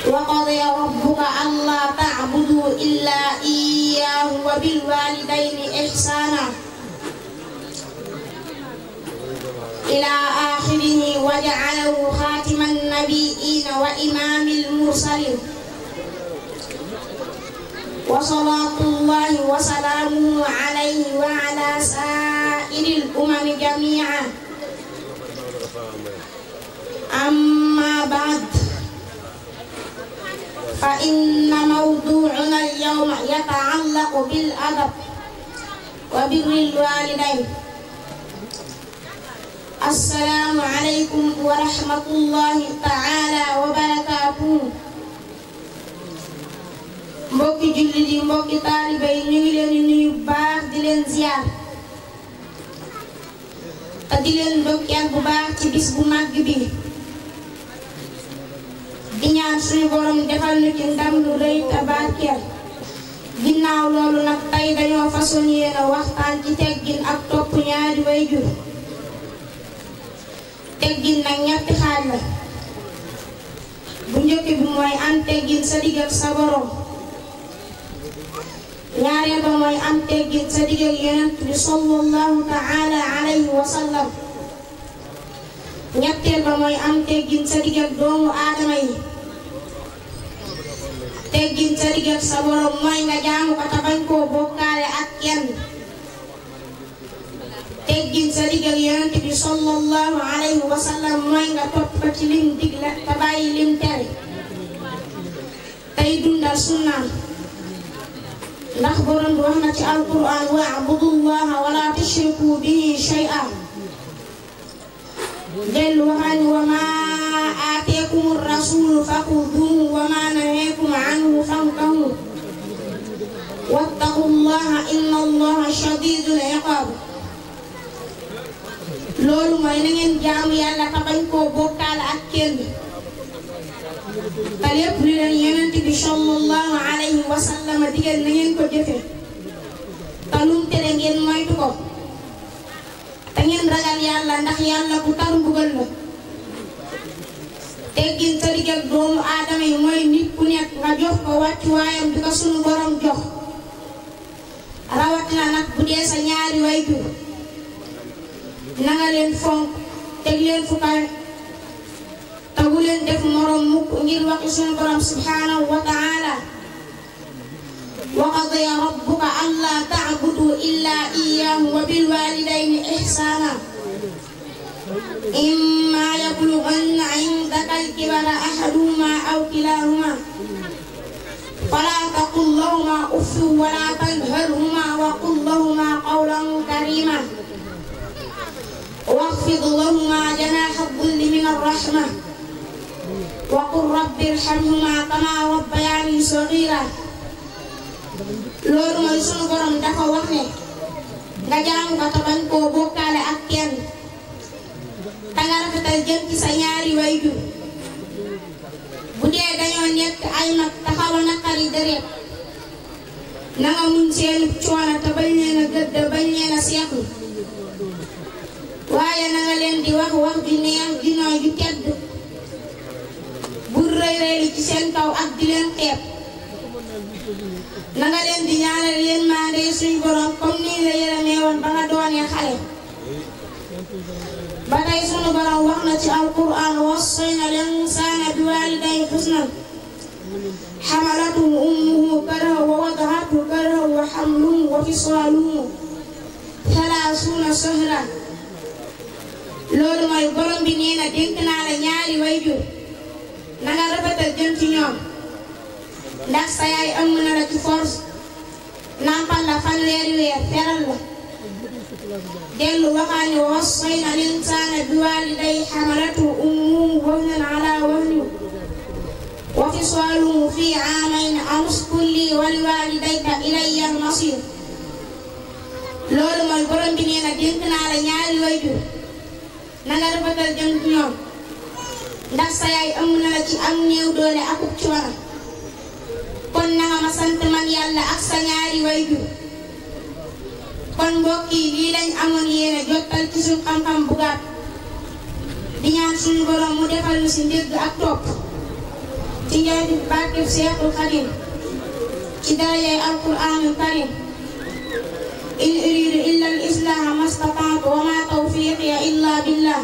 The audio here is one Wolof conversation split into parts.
وقضى ربك ألا تعبدوا إلا إياه وبالوالدين إحسانا إلى آخره وجعله خاتم النبيين وإمام المرسلين وصلاة الله وسلامه عليه وعلى سائر الأمم جميعا. أما بعد، فإن موضوعنا اليوم يتعلق بالأدب وبر الوالدين. السلام عليكم ورحمة الله تعالى وبركاته. mbokki jullit yi, mbokki taalibe yi, ñu ngi leen di nuyu baax di leen ziar te di leen ndokkeel bu baax ci bis bu màgg bi di ñaan suñu borom defal ñu ci ndam lu rëy te barkeel. ginnaaw loolu nag tey dañoo façon yéena waxtaan ci teggin ak topp ñaari wayjur. teggin nag ñetti xaaj la. bu njëkk bi mooy am teggin sa digg ak sa borom. ñaareel ba mooy am teggin sa digg ak yonent bi sallallahu ta'ala alayhi wa sallam. ñetteel ba mooy am teggin sa digg ak doomu aadama yi. teggin sa digg ak sa borom mooy nga jaamu ko te bañ koo bokkaale ak kenn. teggin sa digg ak yonent bi sallallahu alayhi wa sallam mooy nga topp ko ci lim digle te bàyyi lim tere tey dundal sunnaam. ndax borom bi wax na ci alquran wa'budullaha wa la tushriku bihi shay'an. dellu waxaan wa ma aateekumur rasulu faxuduhu wa ma naheekum anhu fantahu wattaqullaha inna allaha shadidul iqaab. loolu mooy na ngeen jaamu yàlla te bañ koo bokkaale ak kenn te lépp lu leen yonent bi sallallahu alayhi wa sallam digal na ngeen ko jëfe te lum tere ngeen moytu ko te ngeen ragal yàlla ndax yàlla ku tar mbugal la. teggin sa digg ak doomu aadama yi mooy nit ku nekk nga jox ko wàccuwaayam bi ko sunu borom jox rawatina nag bu dee sa ñaari wayjur na nga leen fonk teg leen fu kawe te bu leen def morom mukk ngir waxi sunu borom subhanahu wa ta'ala wa qadiya rabbuka alla ta'budu illa iyyahu wa bil walidayni ihsana imma yablughanna 'indaka al-kibara ahaduhuma aw kilahuma fala taqul lahuma uffin wa la tanharhuma wa qul lahuma qawlan karima واخفض لهما جناح الذل من الرحمة وقل رب ارحمهما كما ربياني صغيرا. loolu mooy sunu borom dafa wax ne nga jaamu ko te bañ koo bokkaale ak kenn te nga rafetal jëm ci sa ñaari wayjur. bu dee dañoo nekk ay mag taxaw a naqari deret na nga muñ seenu coono te bañ leen a gëdd bañ leen a seexlu. waaye na nga leen di wax wax ju neex ju nooy ju tedd bu rëy rëylu ci seen kaw ak di leen xeeb. na nga leen di ñaanal yërmande suñu borom comme nii la yërëmee woon ba nga doonee xale. ba tey sunu borom wax na ci alquran wassayna al-insaana biwaalidayhi husnan hamalatuhu ummuhu karhan wa wada'athu karhan wa hamluhu wa fisaaluhu 30 shahran. loolu mooy borom bi nee na dénk naa la ñaari wayjur na nga rafetal jëm ci ñoom ndax sa yaay ëmb na la ci force nampal la fanweeri weer teral la. dellu waxaani wa wassayna al-insaana biwaalidayhi hamalatuhu ummuhu wahnan alaa wahnin wa fisaaluhu fii 'aamayni an ushkur lii wa liwaalidayka ilayya al-masiir. loolu mooy borom bi nee na dénk naa la ñaari wayjur na nga rafetal jëm ci ñoom ndax sa yaay ëmb na la ci am néew doole akub coono kon na nga ma sant man yàlla ak sa ñaari wayjur. kon mbokk yi lii lañ amoon yéene jottal ci suñu xam-xam bu gàtt di ñaan suñu borom mu defal ñu si ndégg ak topp ci njariñ barkeb Seexul Xadim ci darajay alquraanul karim in uriidu illa al islaaha mastata'tu wa ma tawfiiqiya illa billah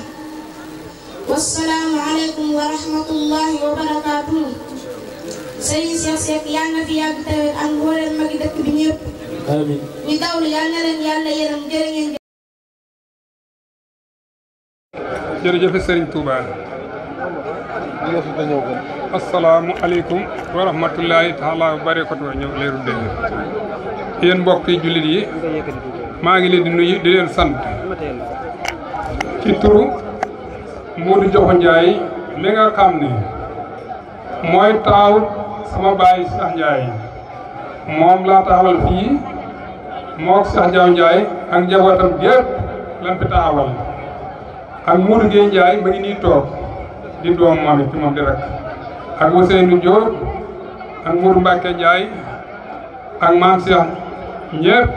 wassalaamu aleykum wa rahmatullahi wa barakaatuh. Sëriñ Cheikh Seck yal na fi yàgg tawet ak mboolem magi dëkk bi ñëpp. amiin. ñu dawlu yal na leen yàlla yërëm jërë ngeen. jërëjëf Sëriñ Touba. assalaamu aleykum wa rahmatullahi taala wa barakatuh. ñëw leeru dégg yéen mbokki jullit yi maa ngi leen di nuyu di leen sant ci turu Modou Diokho Ndiaye mi nga xam ne mooy taaw sama baay Cheikh Ndiaye moom laa taxawal fii mook Cheikh Diaw Ndiaye ak njabootam gépp lan fi taxawal ak Modou Gueye Ndiaye ma ngi nii toog di doom moom it ci moom di rek ak Ousseynou Diop ak Modou Mbacke Ndiaye ak maam Cheikh ñëpp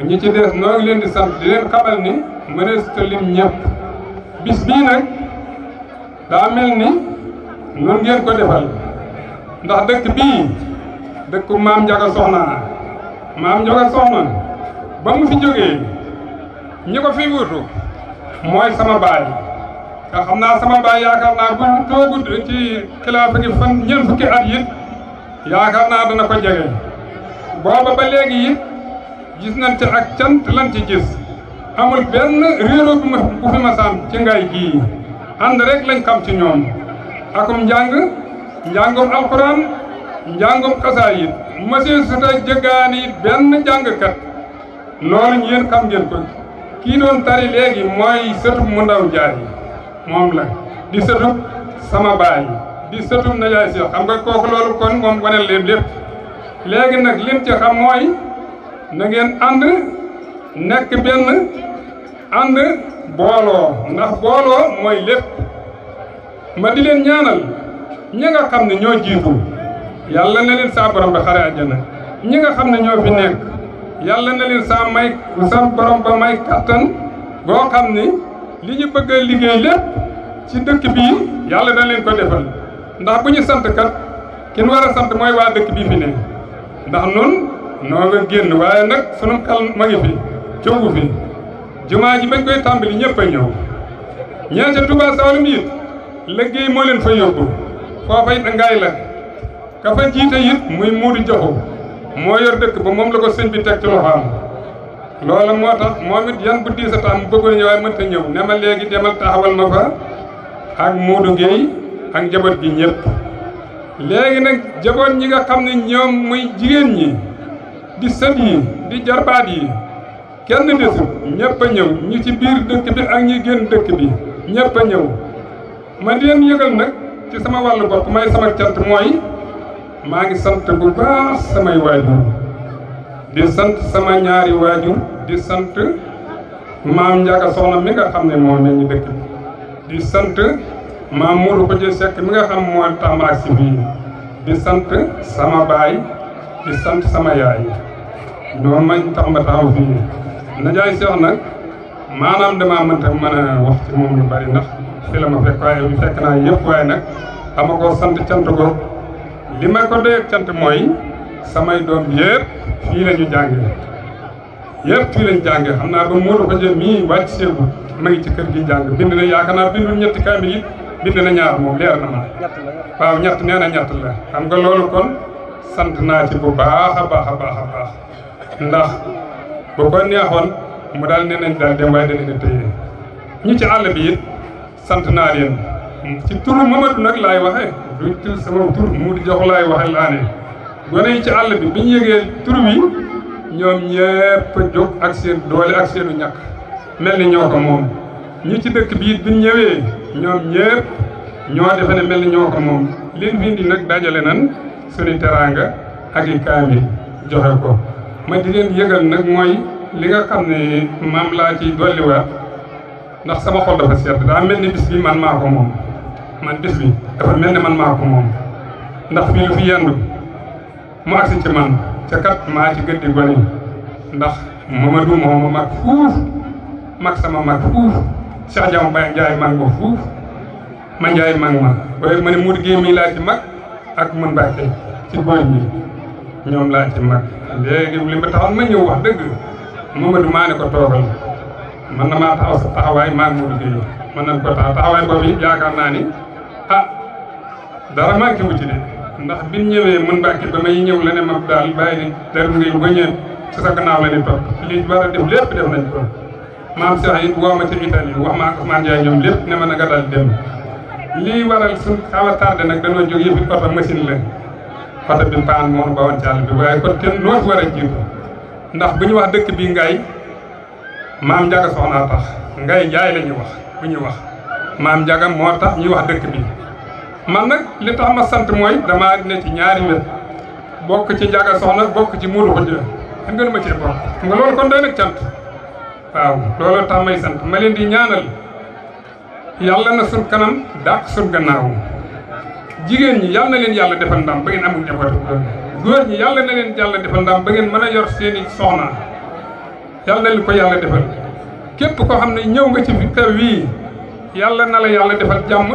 ñi ci des noo ngi leen di sant di leen xamal ni mënees ta lim ñëpp bis bii nag daa mel ni noonu ngeen ko defal ndax dëkk bii dëkku maam Njaga Soxna maam Njaga Soxna ba mu fi jógee ñi ko fi wutu mooy sama baay nga xam naa sama baay yaakaar naa bu toogut ci xilaafa gi fan ñeent fukki at it yaakaar naa dana ko jege booba ba léegi it gis nañ ci ak cant lan ci gis amul benn réeróo bu fi masaan ci ngay gii ànd rek lañ xam ci ñoom akum njàngum alxuraan njàngum xasaayid monsieur Souta jëggaani it benn jàngkat loolu yéen xam ngeen ko kii doon tari léegi mooy sëtub mu ndaw jaay moom la di sëtub sama baay di sëtub najaay si xam nga kooku loolu kon moom waneel leen lépp léegi nag lim ci xam mooy na ngeen ànd nekk benn ànd booloo ndax booloo mooy lépp ma di leen ñaanal ñi nga xam ne ñoo jiitu yàlla na leen saa borom ba xare àjjana ñi nga xam ne ñoo fi nekk yàlla na leen sa borom ba may kattan boo xam ni li ñu bëgg a liggéey lépp ci dëkk bii yàlla na leen ko defal ndax bu ñu sant kat kin war a sant mooy waa dëkk bii fi ne ndax nun noo nga génn waaye nag sunu xel ma ngi fi jógu fi jumaa ji bañ koy tàmbali ñëpp a ñëw ñee ca Touba Saloum it liggéey moo leen fa yóbbu foofa it ngaay la ka fa jiite it muy Modou Diokho moo yor dëkk ba moom la ko sëñ bi teg ci loxoom loola moo tax moom it yan bu diis a tax mu bëggoon ñëw waaye mënta ñëw ne ma léegi demal taxawal ma fa ak Modou Gueye ak njaboot gi ñëpp léegi nag jaboot ñi nga xam ne ñoom muy jigéen ñi di sët yi di jarbaat yi kenn desul ñëpp a ñëw ñi ci biir dëkk bi ak ñi génn dëkk bi ñëpp a ñëw ma di leen yëgal nag ci sama wàllu bopp may sama cant mooy maa ngi sant bu baax samay waajur di sant sama ñaari waajur di sant maam Njaga Soxna mi nga xam ne moo ne ñu dëkk bi di sant maam Mourou Kodje Seck mi nga xam moo tax ma agsi fii di sant sama baay di sant sama yaay ñoom mañ tax ma taxaw fii najaay Seex nag maanaam damaa mënta mën a wax ci moom lu bari ndax fi la ma fekk waaye bi fekk naa yëpp waaye nag dama ko sant cant ko li ma ko doy cant mooy samay doom yëpp fii la ñu jàngee yëpp fii la ñu jàngee xam naa ba Mourou Kodje mii wàcc seegu ma ngi ci kër gi jàng bind na yaakaar naa bindul ñetti kaamil it bind na ñaar moom leer na ma waaw ñett nee na ñett la xam nga loolu kon sant naa ci bu baax a baax a baax a baax ndax bu ko neexoon mu daal nee nañ daal dem waaye danañ a téye ñi ci àll bi it sant naa leen ci turu Mamadou nag laay waxe du tur sama tur Modou Diokho laay waxe laa ne gone yi ci àll bi bi ñu yëgee tur wi ñoom ñëpp jóg ak seen doole ak seenu ñàkk mel ni ñoo ko moom ñi ci dëkk bi it bi ñu ñëwee ñoom ñëpp ñoo defe ne mel ni ñoo ko moom leen fi indi nag dajale nan suñu teraanga ak i kaamil joxe ko ma di leen yëgal nag mooy li nga xam ne maam laa ciy dolliwaat ndax sama xol dafa sedd daa mel ni bis bi man maa ko moom man bis bi dafa mel ni man maa ko moom ndax fii lu fi yendu mu agsi ci man ca kat maa ci gëddi gone ndax Mamadou moo ma mag fuuf mag sama mag fuuf Cheikh Diaw Baye Ndiaye mag ma fuuf ma Ndiaye mag ma waaye ma ne Modou Gueye mii laa ci mag ak mun Mbàkke ci góor ñi ñoom laa ci mag léegi li ma taxoon ma ñëw wax dëgg Mamadou maa ne ko toogal man na maa taxaw sa taxawaay maa ngi mu liggéey man nañ ko taxawaay boobu yaakaar naa ni dara manqué wu ci de ndax biñ ñëwee mun Mbàkke ba may ñëw la ne ma daal bàyyi ni Darou Ngueye ba ñëw ci sa gannaaw la ni topp li war a def lépp def nañ ko maam Cheikh it woo ma ci Italie wax ma ak Ousmane Ndiaye ñoom lépp ne ma na nga daal dem lii waral suñ xaw a tardé nag dañoo jóg yëpp oto machine la oto bi paan moom ba woon ci àll bi waaye kon kenn noo fi war a jiitu ndax bu ñu wax dëkk bi Ngaye maam Ndiaga soxnaa tax Ngaye Ndiaye la ñuy wax bu ñuy wax maam Ndiaga moo tax ñuy wax dëkk bi man nag li tax ma sant mooy damaa ne ci ñaari wet bokk ci Ndiaga soxna bokk ci Modou Khoudia xam nga nu ma cee bokk nga loolu kon doy nag cant waaw loolu tax may sant ma leen di ñaanal yàlla na suñ kanam dàq suñ gannaaw jigéen ñi yàlla na leen yàlla defal ndam ba ngeen amul njabootu góor ñi yàlla na leen yàlla defal ndam ba ngeen mën a yor seeni soxna yàlla na leen ko yàlla defal képp koo xam ne ñëw nga ci kër wii yàlla na la yàlla defal jàmm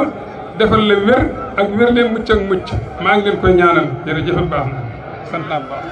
defal la wér ak wér leen mucc ak mucc maa ngi leen koy ñaanal jërëjëf baax na sant naa bu baax